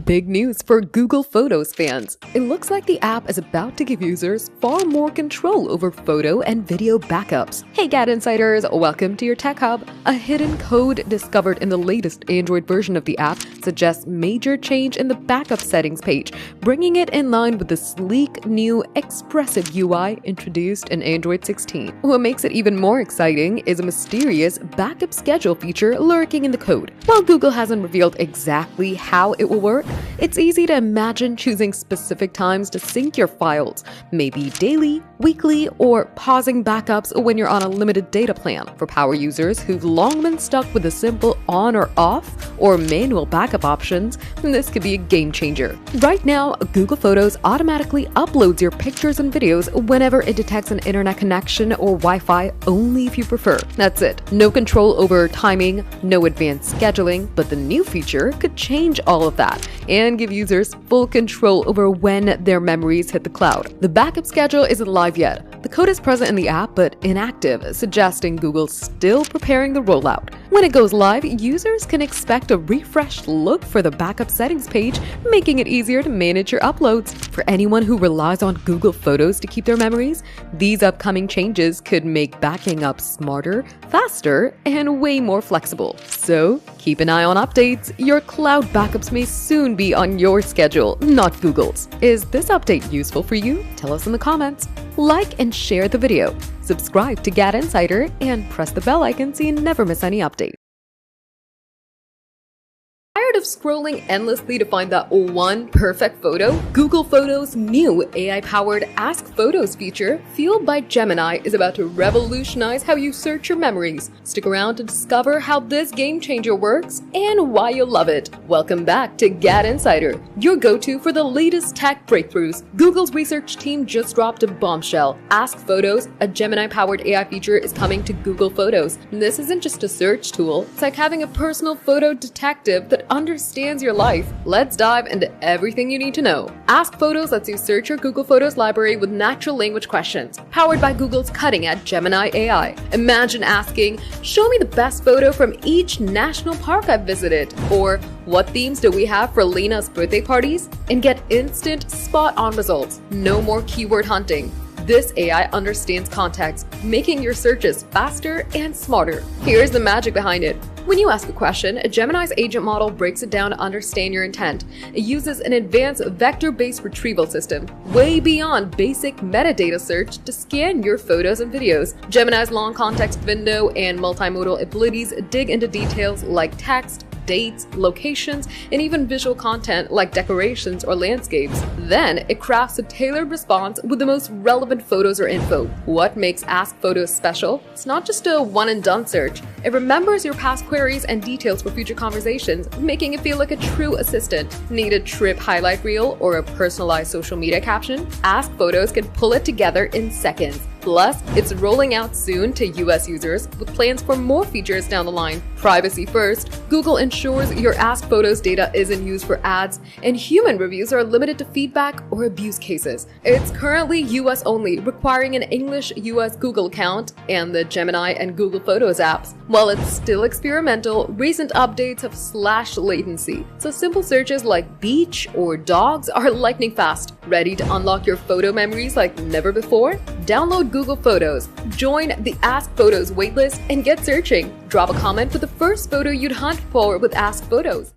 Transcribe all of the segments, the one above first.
Big news for Google Photos fans. It looks like the app is about to give users far more control over photo and video backups. Hey GadInsiders, welcome to your Tech Hub. A hidden code discovered in the latest Android version of the app suggests major change in the backup settings page, bringing it in line with the sleek new Expressive UI introduced in Android 16. What makes it even more exciting is a mysterious backup schedule feature lurking in the code. While Google hasn't revealed exactly how it will work, it's easy to imagine choosing specific times to sync your files, maybe daily, weekly, or pausing backups when you're on a limited data plan. For power users who've long been stuck with a simple on or off or manual backup options, this could be a game changer. Right now, Google Photos automatically uploads your pictures and videos whenever it detects an internet connection or Wi-Fi, only if you prefer. That's it. No control over timing, no advanced scheduling, but the new feature could change all of that and give users full control over when their memories hit the cloud. The backup schedule isn't live yet. The code is present in the app but inactive, suggesting Google's still preparing the rollout. When it goes live, users can expect a refreshed look for the backup settings page, making it easier to manage your uploads. For anyone who relies on Google Photos to keep their memories, these upcoming changes could make backing up smarter, faster, and way more flexible. So, keep an eye on updates. Your cloud backups may soon be on your schedule, not Google's. Is this update useful for you? Tell us in the comments. Like and share the video. Subscribe to GadInsider and press the bell icon so you never miss any updates. Tired of scrolling endlessly to find that one perfect photo? Google Photos' new AI-powered Ask Photos feature, fueled by Gemini, is about to revolutionize how you search your memories. Stick around to discover how this game changer works and why you'll love it. Welcome back to GadInsider, your go-to for the latest tech breakthroughs. Google's research team just dropped a bombshell. Ask Photos, a Gemini-powered AI feature, is coming to Google Photos. This isn't just a search tool. It's like having a personal photo detective that understands your life. Let's dive into everything you need to know. Ask Photos lets you search your Google Photos library with natural language questions, powered by Google's cutting-edge Gemini AI. Imagine asking, "Show me the best photo from each national park I've visited," or "What themes do we have for Lena's birthday parties?" and get instant, spot-on results. No more keyword hunting. This AI understands context, making your searches faster and smarter. Here's the magic behind it. When you ask a question, Gemini's agent model breaks it down to understand your intent. It uses an advanced vector-based retrieval system, way beyond basic metadata search, to scan your photos and videos. Gemini's long context window and multimodal abilities dig into details like text, dates, locations, and even visual content like decorations or landscapes. Then, it crafts a tailored response with the most relevant photos or info. What makes Ask Photos special? It's not just a one-and-done search. It remembers your past queries and details for future conversations, making it feel like a true assistant. Need a trip highlight reel or a personalized social media caption? Ask Photos can pull it together in seconds. Plus, it's rolling out soon to US users with plans for more features down the line. Privacy first, Google ensures your Ask Photos data isn't used for ads, and human reviews are limited to feedback or abuse cases. It's currently US only, requiring an English US Google account and the Gemini and Google Photos apps. While it's still experimental, recent updates have slashed latency, so simple searches like beach or dogs are lightning fast. Ready to unlock your photo memories like never before? Download Google Photos, join the Ask Photos waitlist, and get searching. Drop a comment with the first photo you'd hunt for with Ask Photos.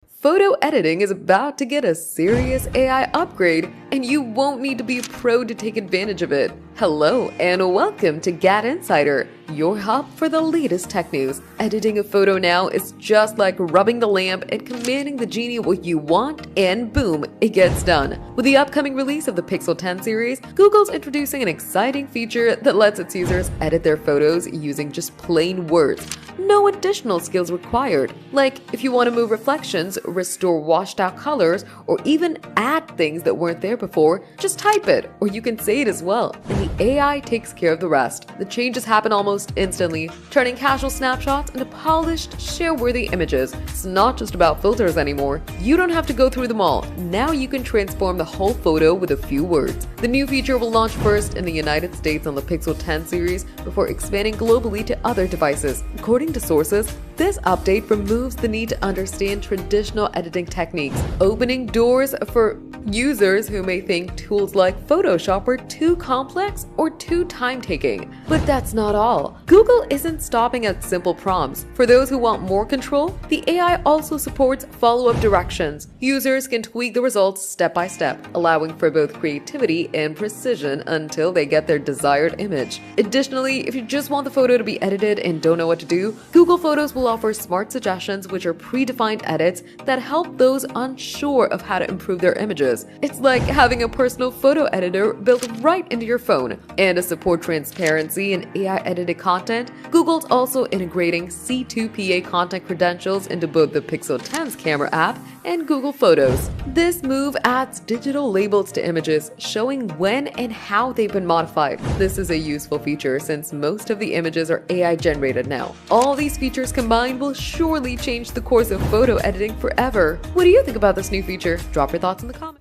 Photo editing is about to get a serious AI upgrade, and you won't need to be a pro to take advantage of it. Hello and welcome to GadInsider, your hub for the latest tech news. Editing a photo now is just like rubbing the lamp and commanding the genie what you want, and boom, it gets done. With the upcoming release of the Pixel 10 series, Google's introducing an exciting feature that lets its users edit their photos using just plain words. No additional skills required, like if you want to move reflections, restore washed out colors, or even add things that weren't there before, just type it, or you can say it as well, and the AI takes care of the rest. The changes happen almost instantly, turning casual snapshots into polished, share-worthy images. It's not just about filters anymore. You don't have to go through them all. Now you can transform the whole photo with a few words. The new feature will launch first in the United States on the Pixel 10 series before expanding globally to other devices. According to sources, this update removes the need to understand traditional editing techniques, opening doors for users who may think tools like Photoshop are too complex or too time-taking. But that's not all. Google isn't stopping at simple prompts. For those who want more control, the AI also supports follow-up directions. Users can tweak the results step by step, allowing for both creativity and precision until they get their desired image. Additionally, if you just want the photo to be edited and don't know what to do, Google Photos will offer smart suggestions, which are predefined edits that help those unsure of how to improve their images. It's like having a personal photo editor built right into your phone. And to support transparency in AI-edited content, Google's also integrating C2PA content credentials into both the Pixel 10's camera app and Google Photos. This move adds digital labels to images, showing when and how they've been modified. This is a useful feature since most of the images are AI-generated now. All these features combined will surely change the course of photo editing forever. What do you think about this new feature? Drop your thoughts in the comments.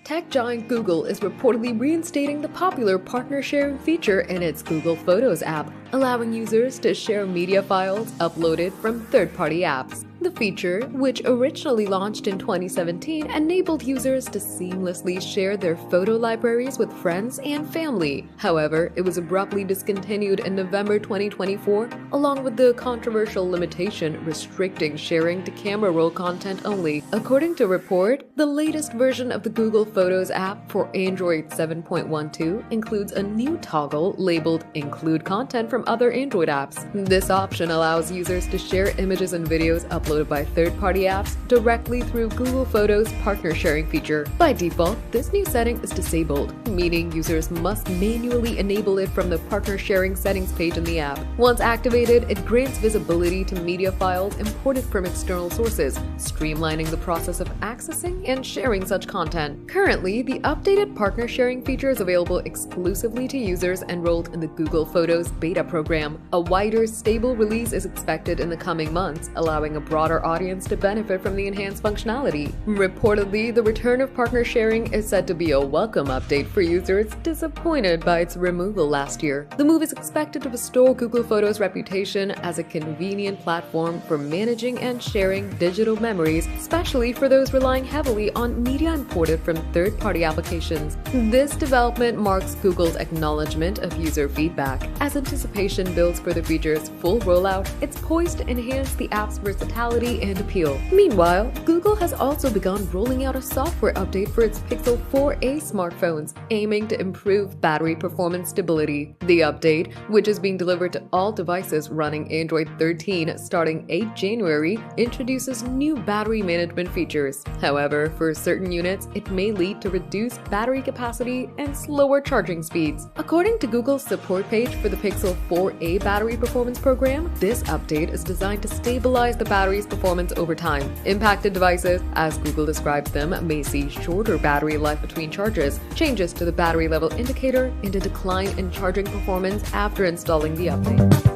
Tech giant Google is reportedly reinstating the popular partner sharing feature in its Google Photos app, allowing users to share media files uploaded from third-party apps. The feature, which originally launched in 2017, enabled users to seamlessly share their photo libraries with friends and family. However, it was abruptly discontinued in November 2024, along with the controversial limitation restricting sharing to camera roll content only. According to a report, the latest version of the Google Photos app for Android 7.12 includes a new toggle labeled Include Content from Other Android Apps. This option allows users to share images and videos uploaded by third-party apps directly through Google Photos partner sharing feature. By default, this new setting is disabled, meaning users must manually enable it from the partner sharing settings page in the app. Once activated, it grants visibility to media files imported from external sources, streamlining the process of accessing and sharing such content. Currently, the updated partner sharing feature is available exclusively to users enrolled in the Google Photos beta program. A wider, stable release is expected in the coming months, allowing a broader audience to benefit from the enhanced functionality. Reportedly, the return of partner sharing is said to be a welcome update for users disappointed by its removal last year. The move is expected to restore Google Photos' reputation as a convenient platform for managing and sharing digital memories, especially for those relying heavily on media imported from third-party applications. This development marks Google's acknowledgement of user feedback. As anticipation builds for the feature's full rollout, it's poised to enhance the app's versatility and appeal. Meanwhile, Google has also begun rolling out a software update for its Pixel 4a smartphones, aiming to improve battery performance stability. The update, which is being delivered to all devices running Android 13 starting 8 January, introduces new battery management features. However, for certain units, it may lead to reduced battery capacity and slower charging speeds. According to Google's support page for the Pixel 4a battery performance program, this update is designed to stabilize the battery's performance over time. Impacted devices, as Google describes them, may see shorter battery life between charges, changes to the battery level indicator, and a decline in charging performance after installing the update.